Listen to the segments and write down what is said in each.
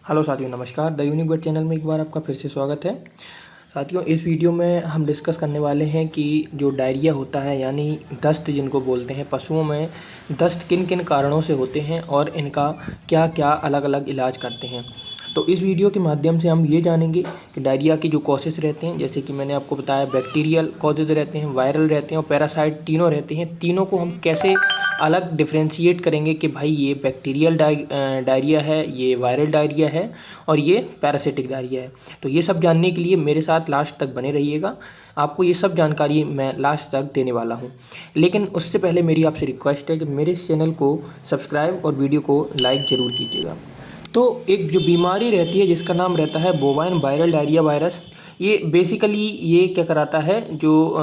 Hello साथियों, नमस्कार। The unique bird channel में एक बार आपका फिर से स्वागत है। साथियों, इस वीडियो में हम डिस्कस करने वाले हैं कि जो डायरिया होता है यानी दस्त जिनको बोलते हैं, पशुओं में दस्त किन किन कारणों से होते हैं और इनका क्या क्या अलग अलग इलाज करते हैं। तो इस वीडियो के माध्यम से हम ये जानेंगे कि डायरिया के जो कॉजेज़ रहते हैं, जैसे कि मैंने आपको बताया, बैक्टीरियल कॉजेज़ रहते हैं, वायरल रहते हैं और पैरासाइट तीनों रहते हैं। तीनों को हम कैसे अलग डिफ्रेंशिएट करेंगे कि भाई ये बैक्टीरियल डायरिया है, ये वायरल डायरिया है और ये पैरासिटिक डायरिया है। तो ये सब जानने के लिए मेरे साथ लास्ट तक बने रहिएगा। आपको ये सब जानकारी मैं लास्ट तक देने वाला हूँ, लेकिन उससे पहले मेरी आपसे रिक्वेस्ट है कि मेरे इस चैनल को सब्सक्राइब और वीडियो को लाइक ज़रूर कीजिएगा। तो एक जो बीमारी रहती है जिसका नाम रहता है बोवाइन वायरल डायरिया वायरस, ये बेसिकली ये क्या कराता है, जो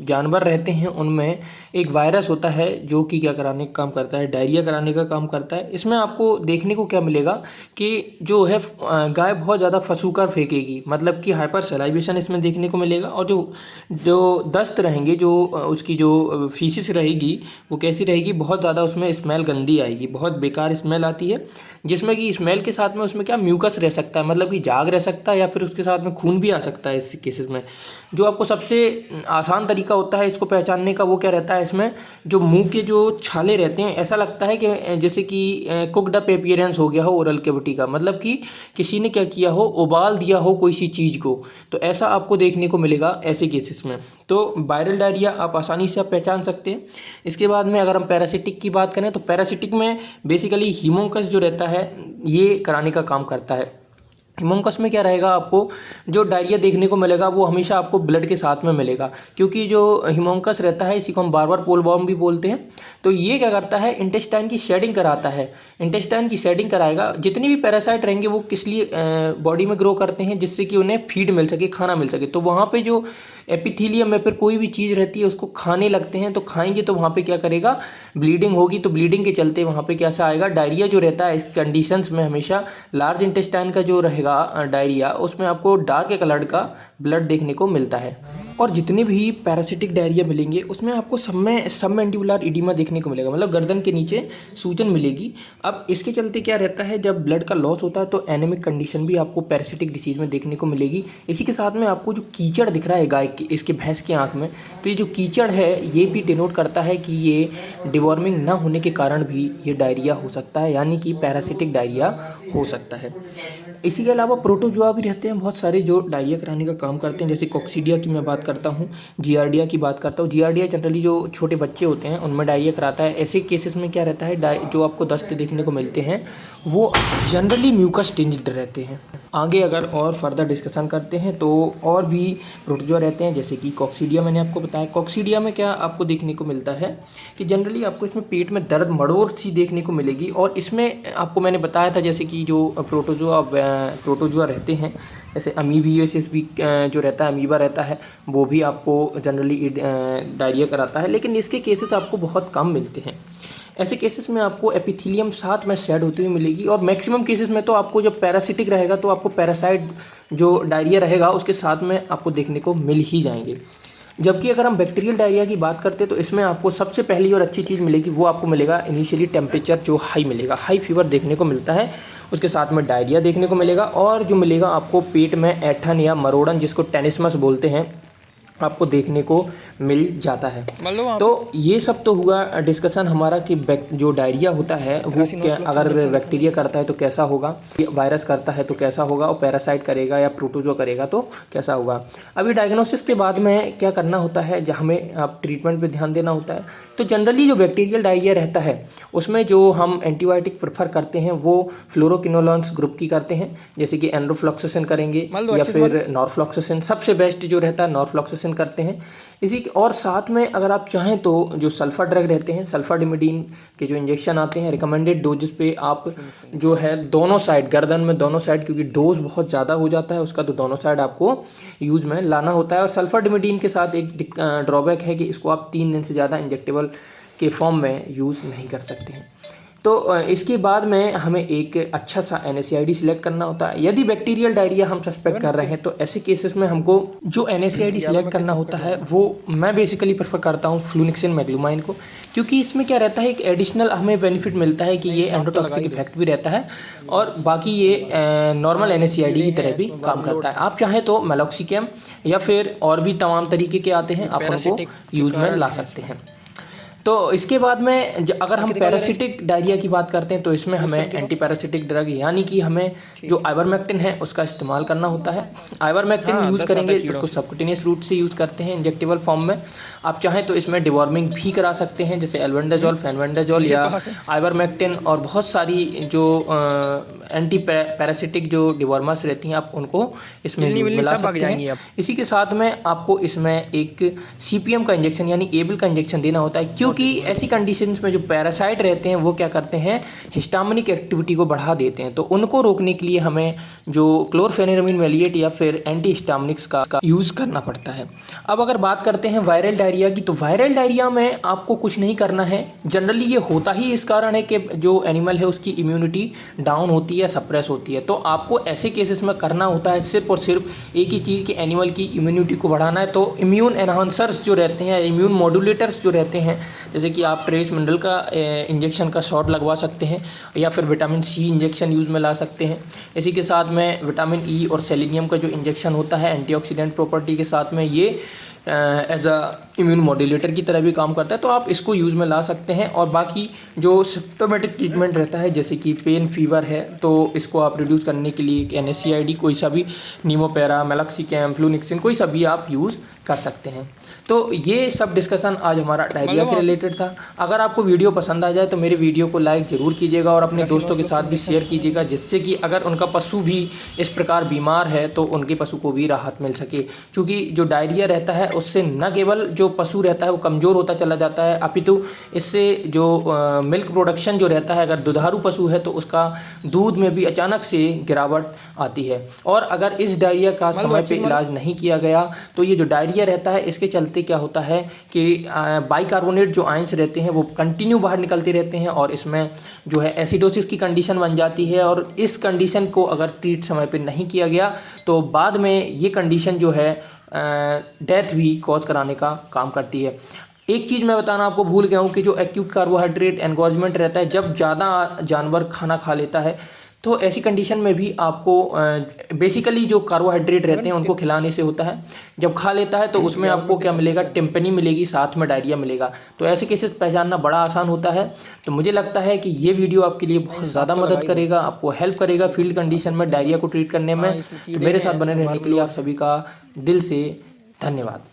जानवर रहते हैं उनमें एक वायरस होता है जो कि क्या कराने का काम करता है, डायरिया कराने का काम करता है। इसमें आपको देखने को क्या मिलेगा कि जो है गाय बहुत ज़्यादा फंसूकर फेंकेगी, मतलब कि हाइपर सलाइवेशन इसमें देखने को मिलेगा। और जो जो दस्त रहेंगे, जो उसकी जो फीसिस रहेगी वो कैसी रहेगी, बहुत ज़्यादा उसमें स्मेल गंदी आएगी, बहुत बेकार स्मेल आती है, जिसमें कि स्मेल के साथ में उसमें क्या म्यूकस रह सकता है, मतलब कि झाग रह सकता है या फिर उसके साथ में खून भी आ सकता है। इस केसेस में जो आपको सबसे आसान तरीका होता है इसको पहचानने का, वो क्या रहता है, इसमें जो मुंह के जो छाले रहते हैं, ऐसा लगता है कि जैसे कि कुकड अप अपीयरेंस हो गया हो ओरल कैविटी का, मतलब कि किसी ने क्या किया हो, उबाल दिया हो कोई सी चीज़ को। तो ऐसा आपको देखने को मिलेगा ऐसे केसेस में। तो वायरल डायरिया आप आसानी से आप पहचान सकते हैं। इसके बाद में अगर हम पैरासिटिक की बात करें तो पैरासिटिक में बेसिकली हीमोकस जो रहता है ये कराने का काम करता है। हिमोंकस में क्या रहेगा, आपको जो डायरिया देखने को मिलेगा वो हमेशा आपको ब्लड के साथ में मिलेगा, क्योंकि जो हिमोंकस रहता है इसी को हम बार बार पोल बॉम भी बोलते हैं। तो ये क्या करता है, इंटेस्टाइन की शेडिंग कराता है। इंटेस्टाइन की शेडिंग कराएगा। जितनी भी पैरासाइट रहेंगे वो किस लिए बॉडी में ग्रो करते हैं, जिससे कि उन्हें फीड मिल सके, खाना मिल सके। तो वहाँ पे जो एपिथीलियम में फिर कोई भी चीज़ रहती है उसको खाने लगते हैं। तो खाएंगे तो वहाँ पे क्या करेगा, ब्लीडिंग होगी। तो ब्लीडिंग के चलते वहाँ पे कैसा आएगा, डायरिया जो रहता है इस कंडीशंस में हमेशा लार्ज इंटेस्टाइन का जो रहेगा डायरिया, उसमें आपको डार्क कलर का ब्लड देखने को मिलता है। और जितने भी पैरासिटिक डायरिया मिलेंगे उसमें आपको सबमेंडिबुलर इडीमा देखने को मिलेगा, मतलब गर्दन के नीचे सूजन मिलेगी। अब इसके चलते क्या रहता है, जब ब्लड का लॉस होता है तो एनीमिक कंडीशन भी आपको पैरासिटिक डिसीज में देखने को मिलेगी। इसी के साथ में आपको जो कीचड़ दिख रहा है गाय की, इसके भैंस की आंख में, तो ये जो कीचड़ है ये भी डिनोट करता है कि ये डिवॉर्मिंग ना होने के कारण भी ये डायरिया हो सकता है, यानी कि पैरासिटिक डायरिया हो सकता है। इसी के अलावा प्रोटोजोआ भी रहते हैं बहुत सारे जो डायरिया कराने का काम करते हैं, जैसे कॉक्सीडिया की मैं बात करता हूँ, जियार्डिया की बात करता हूँ। जियार्डिया जनरली जो छोटे बच्चे होते हैं उनमें डायरिया कराता है। ऐसे केसेस में क्या रहता है, जो आपको दस्त देखने को मिलते हैं वो जनरली म्यूकस टिंज्ड रहते हैं। आगे अगर और फर्दर डिस्कशन करते हैं तो और भी प्रोटोजोआ रहते हैं, जैसे कि कॉक्सीडिया मैंने आपको बताया। कॉक्सीडिया में क्या आपको देखने को मिलता है कि जनरली आपको इसमें पेट में दर्द, मड़ोर सी देखने को मिलेगी। और इसमें आपको मैंने बताया था जैसे कि जो प्रोटोजोआ रहते हैं, जैसे अमीबियोसिस भी जो रहता है, अमीबा रहता है, वो भी आपको जनरली डायरिया कराता है, लेकिन इसके केसेस आपको बहुत कम मिलते हैं। ऐसे केसेस में आपको एपिथीलियम साथ में शेड होती हुई मिलेगी। और मैक्सिमम केसेस में तो आपको जब पैरासिटिक रहेगा तो आपको पैरासाइट जो डायरिया रहेगा उसके साथ में आपको देखने को मिल ही जाएंगे। जबकि अगर हम बैक्टीरियल डायरिया की बात करते हैं तो इसमें आपको सबसे पहली और अच्छी चीज़ मिलेगी, वो आपको मिलेगा इनिशियली टेम्परेचर जो हाई मिलेगा, हाई फीवर देखने को मिलता है। उसके साथ में डायरिया देखने को मिलेगा और जो मिलेगा आपको पेट में ऐंठन या मरोड़न, जिसको टेनिसमस बोलते हैं, आपको देखने को मिल जाता है। तो ये सब तो हुआ डिस्कशन हमारा कि जो डायरिया होता है वो क्या, अगर बैक्टीरिया करता है तो कैसा होगा, वायरस करता है तो कैसा होगा, और पैरासाइट करेगा या प्रोटोजोआ करेगा तो कैसा होगा। अभी डायग्नोसिस के बाद में क्या करना होता है, जब हमें आप ट्रीटमेंट पे ध्यान देना होता है। तो जनरली जो बैक्टीरियल डायरिया रहता है उसमें जो हम एंटीबायोटिक प्रेफर करते हैं वो फ्लोरोकिनोलॉन्स ग्रुप की करते हैं, जैसे कि एंड्रोफ्लॉक्सासिन करेंगे या फिर नॉरफ्लॉक्सासिन, सबसे बेस्ट जो रहता है नॉरफ्लॉक्सासिन करते हैं। और साथ में अगर आप चाहें तो जो सल्फर ड्रग रहते हैं, सल्फाडिमिडीन के जो इंजेक्शन आते हैं रिकमेंडेड डोजेस पे आप जो है दोनों साइड, गर्दन में दोनों साइड, क्योंकि डोज बहुत ज़्यादा हो जाता है उसका, तो दोनों साइड आपको यूज़ में लाना होता है। और सल्फाडिमिडीन के साथ एक ड्रॉबैक है कि इसको आप 3 दिन से ज़्यादा इंजेक्टेबल के फॉर्म में यूज़ नहीं कर सकते हैं। तो इसके बाद में हमें एक अच्छा सा NSAID सिलेक्ट करना होता है। यदि बैक्टीरियल डायरिया हम सस्पेक्ट कर रहे हैं तो ऐसे केसेस में हमको जो NSAID सिलेक्ट करना होता है वो मैं बेसिकली प्रेफर करता हूँ फ्लूनिक्सिन मैग्लुमाइन को, क्योंकि इसमें क्या रहता है, एक एडिशनल हमें बेनिफिट मिलता है कि ये एंडोटॉक्सिक इफेक्ट भी रहता है और बाकी ये नॉर्मल NSAID की तरह भी काम करता है। आप चाहें तो मेलॉक्सिकैम या फिर और भी तमाम तरीके के आते हैं, आप उनको यूज में ला सकते हैं। तो इसके बाद में अगर हम पैरासिटिक डायरिया की बात करते हैं तो इसमें हमें एंटी पैरासिटिक ड्रग यानी कि हमें जो आइवरमेक्टिन है उसका इस्तेमाल करना होता है। आइवरमेक्टिन यूज़ करेंगे, उसको सबक्यूटेनियस रूट से यूज़ करते हैं इंजेक्टेबल फॉर्म में। आप चाहें तो इसमें डिवॉर्मिंग भी करा सकते हैं, जैसे एल्बेंडाजोल, फेनबेंडाजोल या आइवरमेक्टिन और बहुत सारी जो एंटी पैरासिटिक जो डिवॉर्मर्स रहती हैं आप उनको इसमें मिला सकते हैं। इसी के साथ में आपको इसमें एक CPM का इंजेक्शन यानी एबल का इंजेक्शन देना होता है, क्योंकि ऐसी कंडीशंस में जो पैरासाइट रहते हैं वो क्या करते हैं, हिस्टामिनिक एक्टिविटी को बढ़ा देते हैं। तो उनको रोकने के लिए हमें जो क्लोरफेनिरामिन मैलिएट या फिर एंटी हिस्टामिनिक्स का यूज़ करना पड़ता है। अब अगर बात करते हैं वायरल डायरिया की, तो वायरल डायरिया में आपको कुछ नहीं करना है। जनरली ये होता ही इस कारण है कि जो एनिमल है उसकी इम्यूनिटी डाउन होती है, सप्रेस होती है। तो आपको ऐसे केसेस में करना होता है सिर्फ और सिर्फ एक ही चीज़ कि एनिमल की इम्यूनिटी को बढ़ाना है। तो इम्यून एनहांसर्स जो रहते हैं, इम्यून मॉड्यूलेटर्स जो रहते हैं, जैसे कि आप ट्रेस मिनरल का इंजेक्शन का शॉट लगवा सकते हैं या फिर विटामिन C इंजेक्शन यूज़ में ला सकते हैं। इसी के साथ में विटामिन E और सेलेनियम का जो इंजेक्शन होता है एंटीऑक्सीडेंट प्रॉपर्टी के साथ में, ये एज अ इम्यून मॉड्यूलेटर की तरह भी काम करता है, तो आप इसको यूज़ में ला सकते हैं। और बाकी जो सिम्प्टोमेटिक ट्रीटमेंट रहता है, जैसे कि पेन फीवर है, तो इसको आप रिड्यूस करने के लिए एक NSAID कोई सा भी, नीमोपेरा, मेलॉक्सिकैम, फ्लूनिक्सिन कोई सा भी आप यूज़ कर सकते हैं। तो ये सब डिस्कशन आज हमारा डायरिया के रिलेटेड था। अगर आपको वीडियो पसंद आ जाए तो मेरे वीडियो को लाइक ज़रूर कीजिएगा और अपने दोस्तों के साथ भी शेयर कीजिएगा, जिससे कि अगर उनका पशु भी इस प्रकार बीमार है तो उनके पशु को भी राहत मिल सके। क्योंकि जो डायरिया रहता है उससे न केवल जो पशु रहता है वो कमज़ोर होता चला जाता है, अपितु इससे जो मिल्क प्रोडक्शन जो रहता है, अगर दुधारू पशु है तो उसका दूध में भी अचानक से गिरावट आती है। और अगर इस डायरिया का समय पे इलाज नहीं किया गया तो ये जो डायरिया रहता है इसके चलते क्या होता है कि बाइकार्बोनेट जो आयंस रहते हैं वो कंटिन्यू बाहर निकलते रहते हैं और इसमें जो है एसिडोसिस की कंडीशन बन जाती है। और इस कंडीशन को अगर ट्रीट समय पे नहीं किया गया तो बाद में ये कंडीशन जो है डेथ भी कॉज कराने का काम करती है। एक चीज़ मैं बताना आपको भूल गया हूँ कि जो एक्यूट कार्बोहाइड्रेट एनगॉर्जमेंट रहता है, जब ज़्यादा जानवर खाना खा लेता है तो ऐसी कंडीशन में भी आपको बेसिकली जो कार्बोहाइड्रेट रहते हैं उनको खिलाने से होता है। जब खा लेता है तो उसमें आपको क्या मिलेगा, टिम्पनी मिलेगी, साथ में डायरिया मिलेगा। तो ऐसे केसेस पहचानना बड़ा आसान होता है। तो मुझे लगता है कि ये वीडियो आपके लिए बहुत ज़्यादा मदद करेगा, आपको हेल्प करेगा फील्ड कंडीशन में डायरिया को ट्रीट करने में। तो मेरे साथ बने रहने के लिए आप सभी का दिल से धन्यवाद।